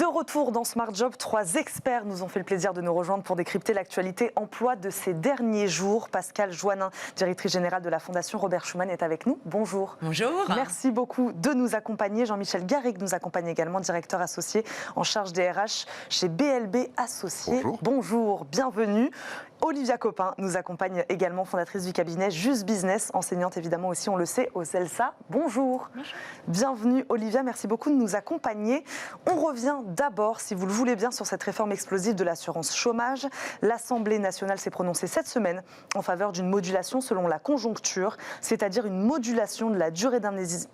De retour dans Smart Job, 3 experts nous ont fait le plaisir de nous rejoindre pour décrypter l'actualité emploi de ces derniers jours. Pascale Joannin, directrice générale de la Fondation Robert Schuman, est avec nous. Bonjour. Bonjour. Merci beaucoup de nous accompagner. Jean-Michel Garrigue nous accompagne également, directeur associé en charge des RH chez BLB Associés. Bonjour. Bonjour, bienvenue. Olivia Copin nous accompagne également, fondatrice du cabinet Just Business, enseignante évidemment aussi, on le sait, au CELSA. Bonjour. Bonjour. Bienvenue Olivia, merci beaucoup de nous accompagner. On revient d'abord, si vous le voulez bien, sur cette réforme explosive de l'assurance chômage. L'Assemblée nationale s'est prononcée cette semaine en faveur d'une modulation selon la conjoncture, c'est-à-dire une modulation de la durée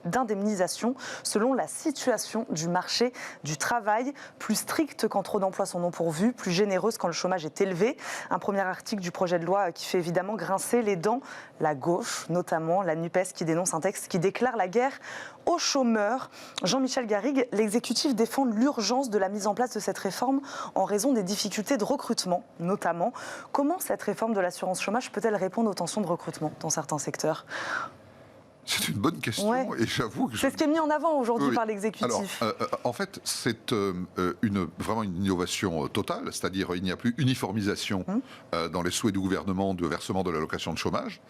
d'indemnisation selon la situation du marché du travail, plus stricte quand trop d'emplois sont non pourvus, plus généreuse quand le chômage est élevé. Un premier article du projet de loi qui fait évidemment grincer les dents la gauche, notamment la NUPES qui dénonce un texte qui déclare la guerre aux chômeurs. Jean-Michel Garrigue, l'exécutif défend l'urgence de la mise en place de cette réforme en raison des difficultés de recrutement, notamment. Comment cette réforme de l'assurance chômage peut-elle répondre aux tensions de recrutement dans certains secteurs ? C'est une bonne question, et j'avoue que... C'est ce qui est mis en avant aujourd'hui par l'exécutif. Alors, en fait, c'est vraiment une innovation totale, c'est-à-dire il n'y a plus uniformisation dans les souhaits du gouvernement de versement de l'allocation de chômage,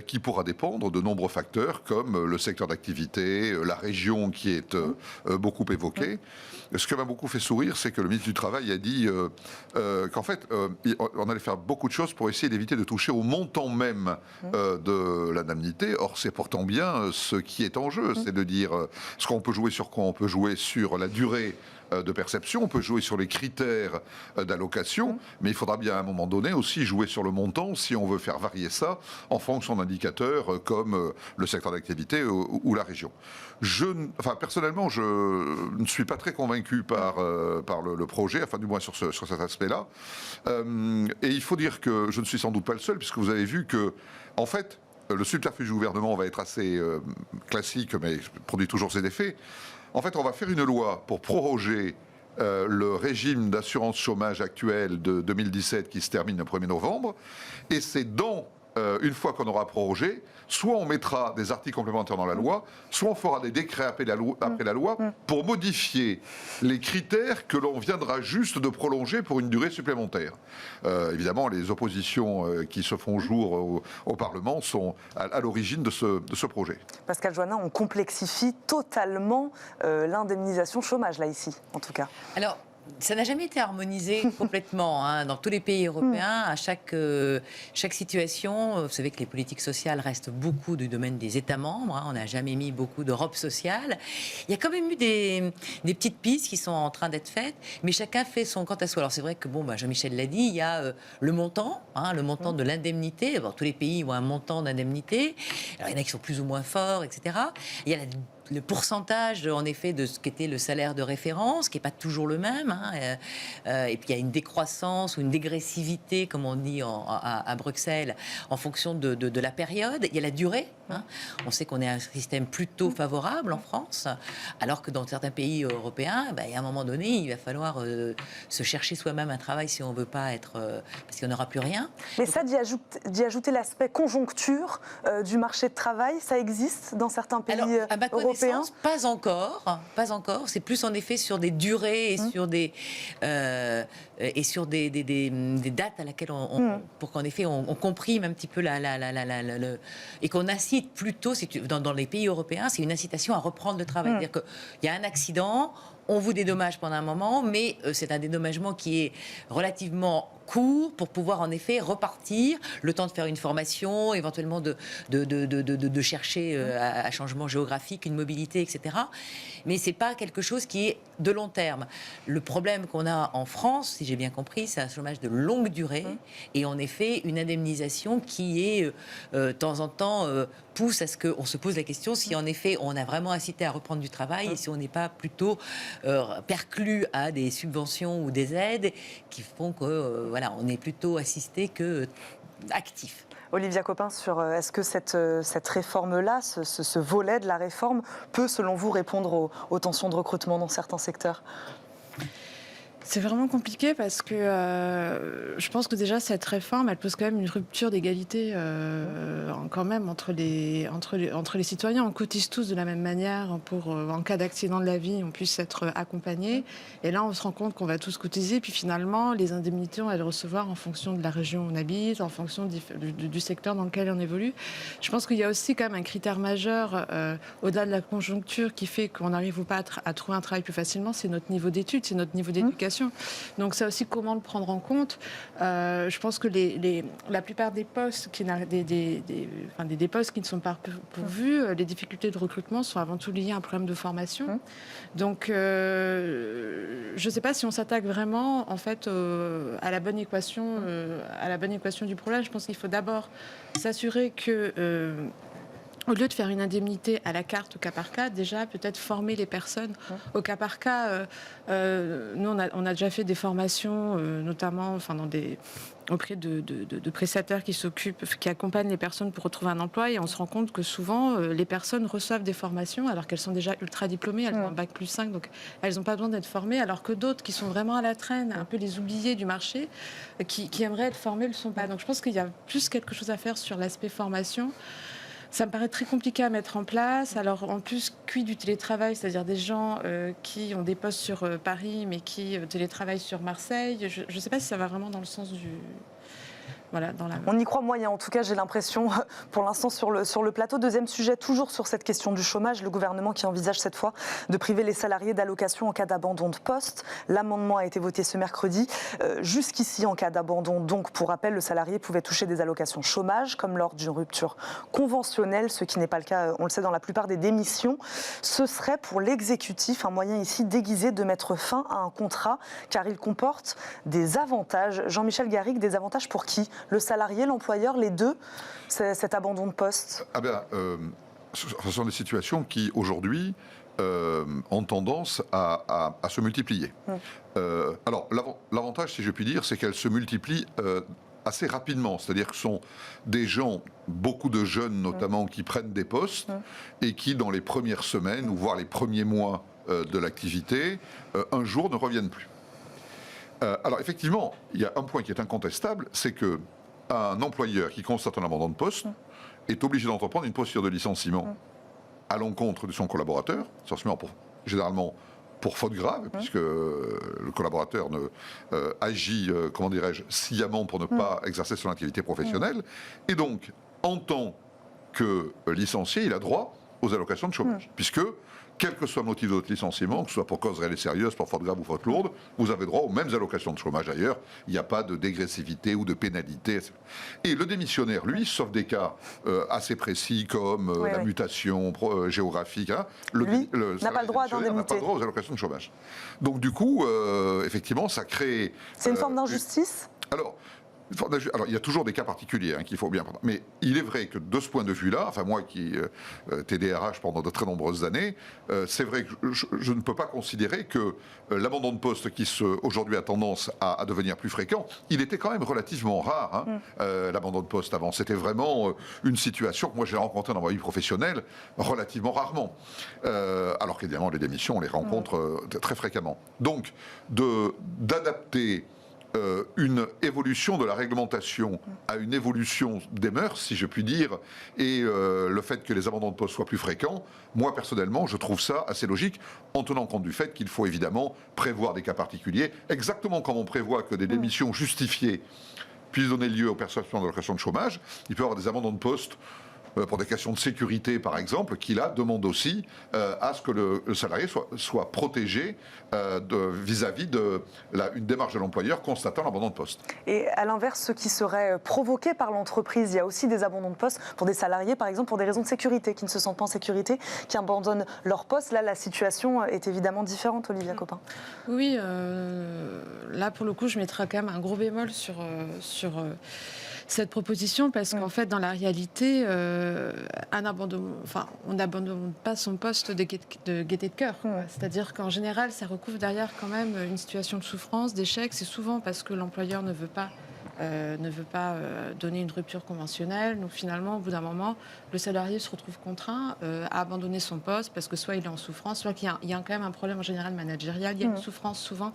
qui pourra dépendre de nombreux facteurs comme le secteur d'activité, la région qui est beaucoup évoquée. Ce qui m'a beaucoup fait sourire, c'est que le ministre du Travail a dit qu'en fait, on allait faire beaucoup de choses pour essayer d'éviter de toucher au montant même de l'indemnité. Or, c'est pourtant bien ce qui est en jeu, c'est de dire ce qu'on peut jouer sur quoi. On peut jouer sur la durée de perception, on peut jouer sur les critères d'allocation, mais il faudra bien à un moment donné aussi jouer sur le montant si on veut faire varier ça en fonction d'indicateurs comme le secteur d'activité ou la région. Personnellement, je ne suis pas très convaincu par le projet, enfin du moins sur cet aspect-là. Et il faut dire que je ne suis sans doute pas le seul, puisque vous avez vu que, en fait, le subterfuge du gouvernement va être assez classique, mais produit toujours ses effets. En fait, on va faire une loi pour proroger le régime d'assurance chômage actuel de 2017 qui se termine le 1er novembre. Et c'est une fois qu'on aura prorogé, soit on mettra des articles complémentaires dans la loi, soit on fera des décrets après la loi pour modifier les critères que l'on viendra juste de prolonger pour une durée supplémentaire. Évidemment, les oppositions qui se font jour au Parlement sont à l'origine de ce projet. Pascale Joannin, on complexifie totalement l'indemnisation chômage, là, ici, en tout cas. Alors, ça n'a jamais été harmonisé complètement dans tous les pays européens. À chaque situation, vous savez que les politiques sociales restent beaucoup du domaine des États membres. On n'a jamais mis beaucoup d'Europe sociale. Il y a quand même eu des petites pistes qui sont en train d'être faites, mais chacun fait son quant à soi. Alors c'est vrai que Jean-Michel l'a dit, il y a le montant de l'indemnité. Tous les pays ont un montant d'indemnité. Alors il y en a qui sont plus ou moins forts, etc. Il y a le pourcentage, en effet, de ce qu'était le salaire de référence, qui n'est pas toujours le même. Et puis, il y a une décroissance ou une dégressivité, comme on dit à Bruxelles, en fonction de la période. Il y a la durée. On sait qu'on est un système plutôt favorable en France, alors que dans certains pays européens, il y a un moment donné, il va falloir se chercher soi-même un travail si on ne veut pas être... parce qu'il n'y en aura plus rien. Mais ça, d'y ajouter l'aspect conjoncture du marché de travail, ça existe dans certains pays européens ? Pas encore. C'est plus en effet sur des durées et sur des dates à laquelle pour qu'en effet on comprime un petit peu et qu'on incite plutôt, dans les pays européens, c'est une incitation à reprendre le travail. C'est-à-dire qu'il y a un accident, on vous dédommage pendant un moment, mais c'est un dédommagement qui est relativement court pour pouvoir en effet repartir, le temps de faire une formation, éventuellement de chercher un changement géographique, une mobilité, etc. Mais c'est pas quelque chose qui est de long terme. Le problème qu'on a en France, si j'ai bien compris, c'est un chômage de longue durée et en effet une indemnisation qui est de temps en temps pousse à ce qu'on se pose la question si en effet on a vraiment incité à reprendre du travail et si on n'est pas plutôt perclus à des subventions ou des aides qui font que on est plutôt assisté que actif. Olivia Copin, sur est-ce que cette réforme-là, ce volet de la réforme, peut, selon vous, répondre aux tensions de recrutement dans certains secteurs ? C'est vraiment compliqué parce que je pense que déjà cette réforme, elle pose quand même une rupture d'égalité quand même entre les citoyens. On cotise tous de la même manière pour, en cas d'accident de la vie, on puisse être accompagnés. Et là, on se rend compte qu'on va tous cotiser. Puis finalement, les indemnités, on va les recevoir en fonction de la région où on habite, en fonction du secteur dans lequel on évolue. Je pense qu'il y a aussi quand même un critère majeur au-delà de la conjoncture qui fait qu'on n'arrive ou pas à trouver un travail plus facilement, c'est notre niveau d'études, c'est notre niveau d'éducation. Donc ça aussi, comment le prendre en compte. Je pense que la plupart des postes, des postes qui ne sont pas pourvus, les difficultés de recrutement sont avant tout liées à un problème de formation. Donc je ne sais pas si on s'attaque vraiment en fait à la bonne équation, du problème. Je pense qu'il faut d'abord s'assurer que au lieu de faire une indemnité à la carte, au cas par cas, déjà peut-être former les personnes au cas par cas. Nous, on a déjà fait des formations, notamment auprès de prestataires qui accompagnent les personnes pour retrouver un emploi. Et on se rend compte que souvent, les personnes reçoivent des formations alors qu'elles sont déjà ultra diplômées, elles ont un bac +5, donc elles n'ont pas besoin d'être formées, alors que d'autres qui sont vraiment à la traîne, un peu les oubliés du marché, qui aimeraient être formés, ne le sont pas. Donc je pense qu'il y a plus quelque chose à faire sur l'aspect formation. Ça me paraît très compliqué à mettre en place. Alors, en plus, du télétravail, c'est-à-dire des gens qui ont des postes sur Paris, mais qui télétravaillent sur Marseille. Je ne sais pas si ça va vraiment dans le sens du... Voilà, On y croit moyen, en tout cas j'ai l'impression pour l'instant sur le plateau. Deuxième sujet, toujours sur cette question du chômage, le gouvernement qui envisage cette fois de priver les salariés d'allocations en cas d'abandon de poste. L'amendement a été voté ce mercredi. Jusqu'ici, en cas d'abandon, donc pour rappel, le salarié pouvait toucher des allocations chômage comme lors d'une rupture conventionnelle, ce qui n'est pas le cas, on le sait, dans la plupart des démissions. Ce serait pour l'exécutif un moyen ici déguisé de mettre fin à un contrat car il comporte des avantages. Jean-Michel Garrigue, des avantages pour qui ? Le salarié, l'employeur, les deux, cet abandon de poste? Ce sont des situations qui, aujourd'hui, ont tendance à se multiplier. Alors, l'avantage, si je puis dire, c'est qu'elles se multiplient assez rapidement. C'est-à-dire que ce sont des gens, beaucoup de jeunes notamment, qui prennent des postes et qui, dans les premières semaines, ou voire les premiers mois de l'activité, un jour ne reviennent plus. Alors effectivement, il y a un point qui est incontestable, c'est qu'un employeur qui constate un abandon de poste est obligé d'entreprendre une procédure de licenciement à l'encontre de son collaborateur, généralement pour faute grave, puisque le collaborateur agit, comment dirais-je, sciemment pour ne pas exercer son activité professionnelle. Et donc, en tant que licencié, il a droit aux allocations de chômage, puisque quel que soit le motif de votre licenciement, que ce soit pour cause réelle et sérieuse, pour faute grave ou faute lourde, vous avez droit aux mêmes allocations de chômage ailleurs. Il n'y a pas de dégressivité ou de pénalité. Et le démissionnaire, lui, sauf des cas assez précis comme la mutation géographique, lui n'a pas le droit à d'indemnité. N'a pas le droit aux allocations de chômage. Donc du coup, effectivement, ça crée... C'est une forme d'injustice ? Alors, il y a toujours des cas particuliers qu'il faut bien prendre. Mais il est vrai que de ce point de vue-là, enfin moi qui étais DRH pendant de très nombreuses années, c'est vrai que je ne peux pas considérer que l'abandon de poste qui aujourd'hui a tendance à devenir plus fréquent, il était quand même relativement rare, l'abandon de poste avant. C'était vraiment une situation que moi j'ai rencontrée dans ma vie professionnelle relativement rarement. Alors qu'évidemment les démissions, on les rencontre très fréquemment. Donc d'adapter une évolution de la réglementation à une évolution des mœurs, si je puis dire, et le fait que les abandons de poste soient plus fréquents, moi personnellement, je trouve ça assez logique, en tenant compte du fait qu'il faut évidemment prévoir des cas particuliers, exactement comme on prévoit que des démissions justifiées puissent donner lieu aux perceptions d'allocations de chômage. Il peut y avoir des abandons de poste pour des questions de sécurité, par exemple, qui là demande aussi à ce que le salarié soit protégé vis-à-vis d'une démarche de l'employeur constatant l'abandon de poste. Et à l'inverse, ceux qui seraient provoqués par l'entreprise, il y a aussi des abandons de poste pour des salariés, par exemple, pour des raisons de sécurité, qui ne se sentent pas en sécurité, qui abandonnent leur poste. Là, la situation est évidemment différente, Olivia Copin. Oui, là, pour le coup, je mettrai quand même un gros bémol sur cette proposition, parce qu'en fait, dans la réalité, on n'abandonne pas son poste de gaieté de cœur. C'est-à-dire qu'en général, ça recouvre derrière quand même une situation de souffrance, d'échec. C'est souvent parce que l'employeur ne veut pas ne veut pas donner une rupture conventionnelle. Donc finalement, au bout d'un moment, le salarié se retrouve contraint à abandonner son poste parce que soit il est en souffrance, soit qu'il y a quand même un problème en général managérial. Il y a une souffrance souvent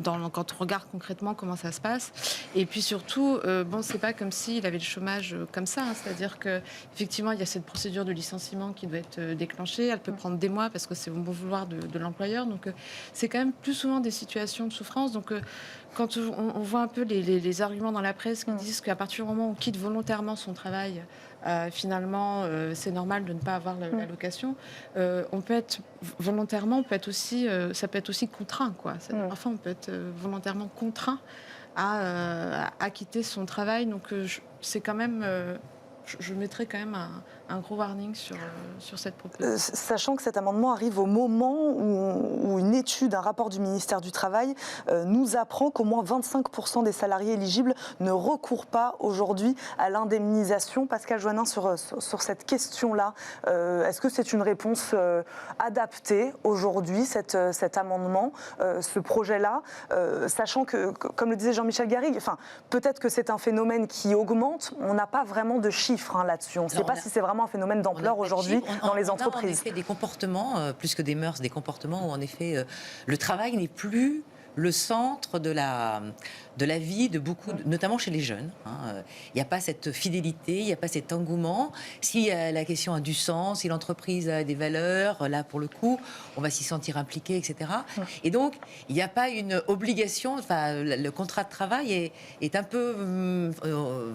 quand on regarde concrètement comment ça se passe. Et puis surtout, c'est pas comme s'il avait le chômage comme ça. C'est-à-dire qu'effectivement, il y a cette procédure de licenciement qui doit être déclenchée. Elle peut prendre des mois parce que c'est au bon vouloir de l'employeur. Donc c'est quand même plus souvent des situations de souffrance. Donc quand on voit un peu les arguments dans la presse qui disent qu'à partir du moment où on quitte volontairement son travail, finalement, c'est normal de ne pas avoir l'allocation. On peut être volontairement, ça peut être aussi contraint, quoi. Parfois, on peut être volontairement contraint à quitter son travail. Donc, c'est quand même. Je mettrais quand même un gros warning sur cette proposition. Sachant que cet amendement arrive au moment où une étude, un rapport du ministère du Travail nous apprend qu'au moins 25% des salariés éligibles ne recourent pas aujourd'hui à l'indemnisation. Pascal Joannin, sur cette question-là, est-ce que c'est une réponse adaptée aujourd'hui, cet amendement, ce projet-là, sachant que, comme le disait Jean-Michel Garrigue, peut-être que c'est un phénomène qui augmente, on n'a pas vraiment de chiffres là-dessus. On ne sait pas si c'est vraiment un phénomène d'ampleur aujourd'hui dans les entreprises. On a en effet des comportements, plus que des mœurs, des comportements où en effet le travail n'est plus le centre de la vie de beaucoup, notamment chez les jeunes. Il n'y a pas cette fidélité, il n'y a pas cet engouement. Si la question a du sens, si l'entreprise a des valeurs, là pour le coup, on va s'y sentir impliqué, etc. Et donc, il n'y a pas une obligation, le contrat de travail est un peu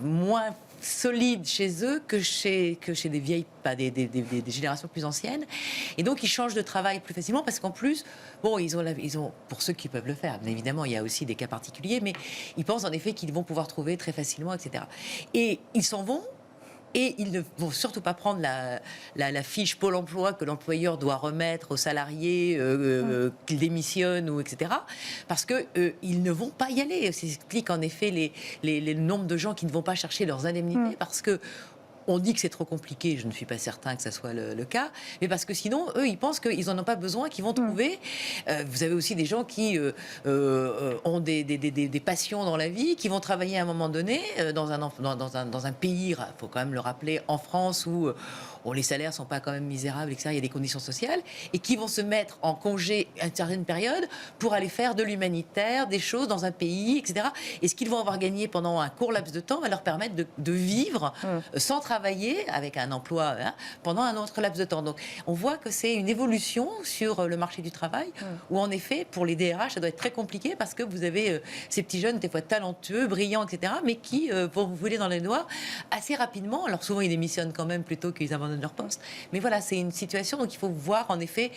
moins solide chez eux que chez des vieilles, des générations plus anciennes. Et donc, ils changent de travail plus facilement parce qu'en plus, ils ont, pour ceux qui peuvent le faire, bien évidemment, il y a aussi des cas particuliers, mais ils pensent en effet qu'ils vont pouvoir trouver très facilement, etc. Et ils s'en vont. Et ils ne vont surtout pas prendre la fiche Pôle emploi que l'employeur doit remettre aux salariés qu'ils démissionnent, etc. Parce qu'ils ne vont pas y aller. Ça explique en effet le nombre de gens qui ne vont pas chercher leurs indemnités parce que on dit que c'est trop compliqué, je ne suis pas certain que ça soit le cas, mais parce que sinon, eux, ils pensent qu'ils n'en ont pas besoin, qu'ils vont trouver. Vous avez aussi des gens qui ont des passions dans la vie, qui vont travailler à un moment donné dans un pays, il faut quand même le rappeler, en France, où les salaires ne sont pas quand même misérables, etc. Il y a des conditions sociales, et qui vont se mettre en congé à une certaine période pour aller faire de l'humanitaire, des choses dans un pays, etc. Et ce qu'ils vont avoir gagné pendant un court laps de temps va leur permettre de vivre sans travailler avec un emploi pendant un autre laps de temps. Donc on voit que c'est une évolution sur le marché du travail où en effet pour les DRH ça doit être très compliqué parce que vous avez ces petits jeunes des fois talentueux, brillants, etc. mais qui vont vous voler dans les doigts assez rapidement. Alors souvent ils démissionnent quand même plutôt qu'ils abandonnent leur poste. Mais voilà, c'est une situation donc il faut voir en effet.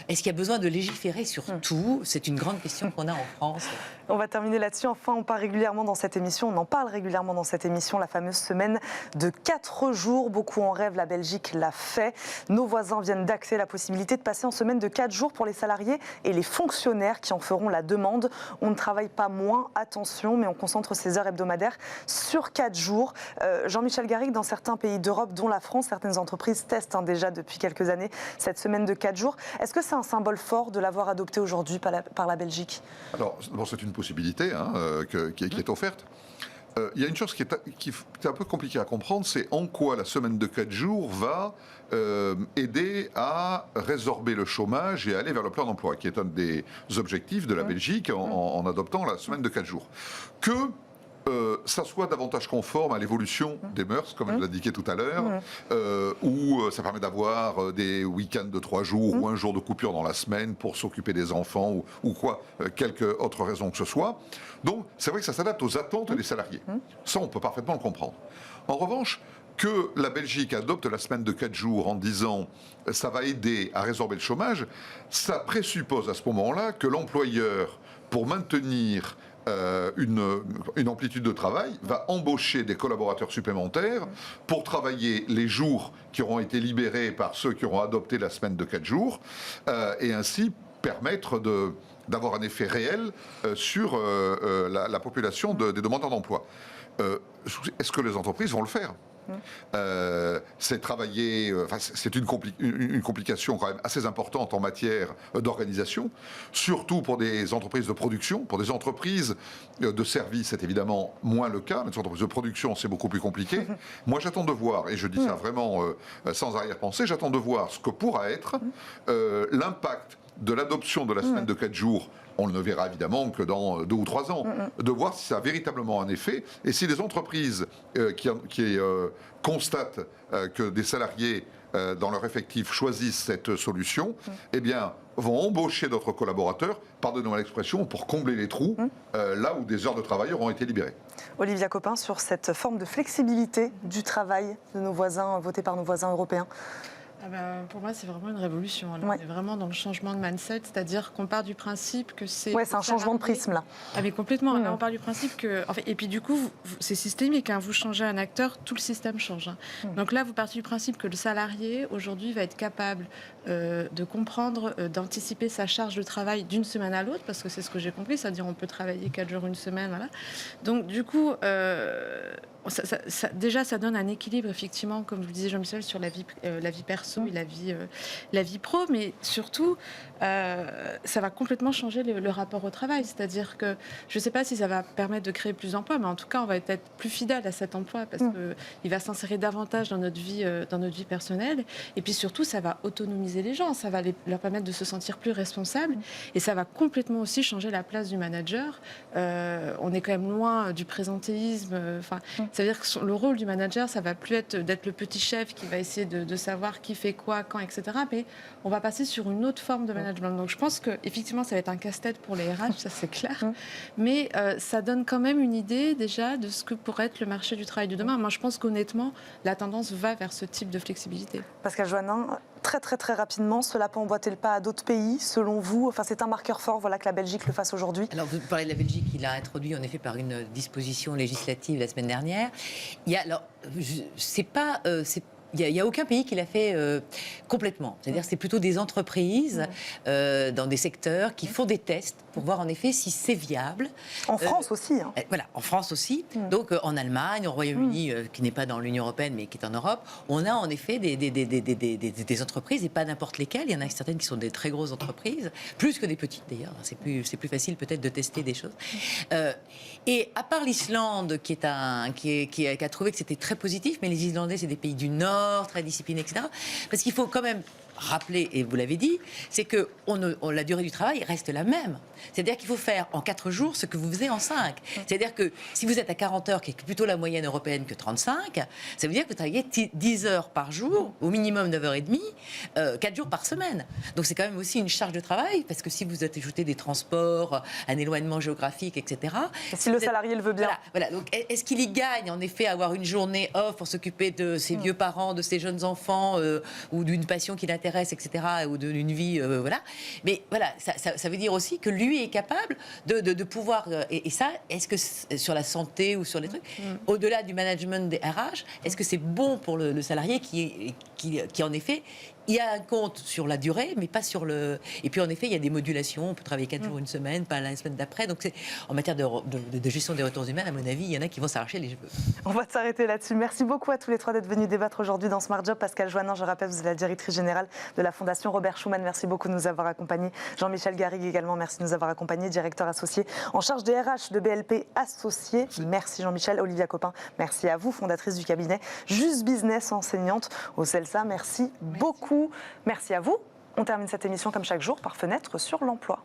Est-ce qu'il y a besoin de légiférer sur tout ? C'est une grande question qu'on a en France. On va terminer là-dessus. Enfin, on parle régulièrement dans cette émission, on en parle régulièrement dans cette émission, la fameuse semaine de 4 jours. Beaucoup en rêvent, la Belgique l'a fait. Nos voisins viennent d'acter la possibilité de passer en semaine de 4 jours pour les salariés et les fonctionnaires qui en feront la demande. On ne travaille pas moins, attention, mais on concentre ses heures hebdomadaires sur 4 jours. Jean-Michel Garrigue, dans certains pays d'Europe, dont la France, certaines entreprises testent déjà depuis quelques années cette semaine de 4 jours. Est-ce que c'est un symbole fort de l'avoir adopté aujourd'hui par la Belgique ? Alors, c'est une possibilité qui est offerte. Il y a une chose qui est un peu compliquée à comprendre, c'est en quoi la semaine de 4 jours va aider à résorber le chômage et aller vers le plein emploi, qui est un des objectifs de la Belgique en adoptant la semaine de 4 jours. Que ça soit davantage conforme à l'évolution des mœurs, comme je l'indiquais tout à l'heure, où ça permet d'avoir des week-ends de 3 jours ou un jour de coupure dans la semaine pour s'occuper des enfants ou quelque autre raison que ce soit. Donc, c'est vrai que ça s'adapte aux attentes des salariés. Ça, on peut parfaitement le comprendre. En revanche, que la Belgique adopte la semaine de 4 jours en disant ça va aider à résorber le chômage, ça présuppose à ce moment-là que l'employeur, pour maintenir une amplitude de travail, va embaucher des collaborateurs supplémentaires pour travailler les jours qui auront été libérés par ceux qui auront adopté la semaine de 4 jours et ainsi permettre d'avoir un effet réel sur la population des demandeurs d'emploi. Est-ce que les entreprises vont le faire ? C'est travailler, c'est une complication quand même assez importante en matière d'organisation, surtout pour des entreprises de production. Pour des entreprises de services, c'est évidemment moins le cas, mais des entreprises de production, c'est beaucoup plus compliqué. Moi, j'attends de voir, et je dis ça vraiment sans arrière-pensée, j'attends de voir ce que pourra être l'impact de l'adoption de la semaine de 4 jours. On ne le verra évidemment que dans 2 ou 3 ans, de voir si ça a véritablement un effet et si les entreprises qui constatent que des salariés dans leur effectif choisissent cette solution, eh bien, vont embaucher d'autres collaborateurs, pardonnez-moi l'expression, pour combler les trous là où des heures de travail auront été libérées. Olivia Copin, sur cette forme de flexibilité du travail de nos voisins, votée par nos voisins européens. Pour moi, c'est vraiment une révolution. Alors, on est vraiment dans le changement de mindset, c'est-à-dire qu'on part du principe que c'est... Oui, c'est un changement de prisme, là. Ah, mais complètement. Là, on part du principe que... En fait, et puis, du coup, c'est systémique. Hein. Vous changez un acteur, tout le système change. Hein. Donc là, vous partez du principe que le salarié, aujourd'hui, va être capable de comprendre, d'anticiper sa charge de travail d'une semaine à l'autre, parce que c'est ce que j'ai compris, c'est-à-dire on peut travailler 4 jours, une semaine, voilà. Donc, du coup... déjà, ça donne un équilibre, effectivement, comme vous le disiez, Jean-Michel, sur la vie perso et la vie pro, mais surtout, ça va complètement changer le rapport au travail. C'est-à-dire que je ne sais pas si ça va permettre de créer plus d'emplois, mais en tout cas, on va être plus fidèle à cet emploi parce qu'il va s'insérer davantage dans notre vie personnelle. Et puis surtout, ça va autonomiser les gens, ça va leur permettre de se sentir plus responsables, et ça va complètement aussi changer la place du manager. On est quand même loin du présentéisme. Ça veut dire que le rôle du manager, ça va plus être d'être le petit chef qui va essayer de savoir qui fait quoi, quand, etc. Mais on va passer sur une autre forme de management. Donc je pense qu'effectivement, ça va être un casse-tête pour les RH, ça c'est clair. Mais ça donne quand même une idée déjà de ce que pourrait être le marché du travail de demain. Moi, je pense qu'honnêtement, la tendance va vers ce type de flexibilité. Pascal Joannin, très rapidement, cela peut emboîter le pas à d'autres pays, selon vous? Enfin, c'est un marqueur fort, voilà, que la Belgique le fasse aujourd'hui. Alors, vous parlez de la Belgique, il a introduit en effet par une disposition législative la semaine dernière. Il y a, alors, c'est pas... il n'y a aucun pays qui l'a fait complètement. C'est-à-dire que c'est plutôt des entreprises dans des secteurs qui font des tests pour voir en effet si c'est viable. En France aussi. Hein. Voilà, en France aussi. Donc en Allemagne, au Royaume-Uni, qui n'est pas dans l'Union européenne mais qui est en Europe, on a en effet des entreprises, et pas n'importe lesquelles. Il y en a certaines qui sont des très grosses entreprises, plus que des petites d'ailleurs. C'est plus facile peut-être de tester des choses. Et à part l'Islande, qui a trouvé que c'était très positif, mais les Islandais, c'est des pays du Nord, très disciplinés, etc. Parce qu'il faut quand même rappeler, et vous l'avez dit, c'est que la durée du travail reste la même. C'est-à-dire qu'il faut faire en 4 jours ce que vous faisiez en 5. C'est-à-dire que si vous êtes à 40 heures, qui est plutôt la moyenne européenne que 35, ça veut dire que vous travaillez 10 heures par jour, au minimum 9h30, 4 jours par semaine. Donc c'est quand même aussi une charge de travail, parce que si vous ajoutez des transports, un éloignement géographique, etc. Si le salarié le veut bien. Voilà. Donc est-ce qu'il y gagne, en effet, à avoir une journée off pour s'occuper de ses vieux parents, de ses jeunes enfants, ou d'une passion qui l'intéresse, etc., ou d'une vie, voilà. Mais voilà, ça veut dire aussi que lui est capable de pouvoir... Et ça, est-ce que sur la santé ou sur les trucs, au-delà du management des RH, est-ce que c'est bon pour le salarié qui en effet... Il y a un compte sur la durée, mais pas sur le... Et puis, en effet, il y a des modulations. On peut travailler 4 jours une semaine, pas la semaine d'après. Donc, en matière de gestion des ressources humaines, à mon avis, il y en a qui vont s'arracher les cheveux. On va s'arrêter là-dessus. Merci beaucoup à tous les 3 d'être venus débattre aujourd'hui dans Smart Job. Pascal Joannin, je rappelle, vous êtes la directrice générale de la Fondation Robert Schuman. Merci beaucoup de nous avoir accompagnés. Jean-Michel Garrigue également, merci de nous avoir accompagnés. Directeur associé en charge des RH de BLP Associés. Merci Jean-Michel. Olivia Copin, merci à vous, fondatrice du cabinet Just Business, enseignante au CELSA. Merci beaucoup. Merci à vous. On termine cette émission comme chaque jour par Fenêtre sur l'emploi.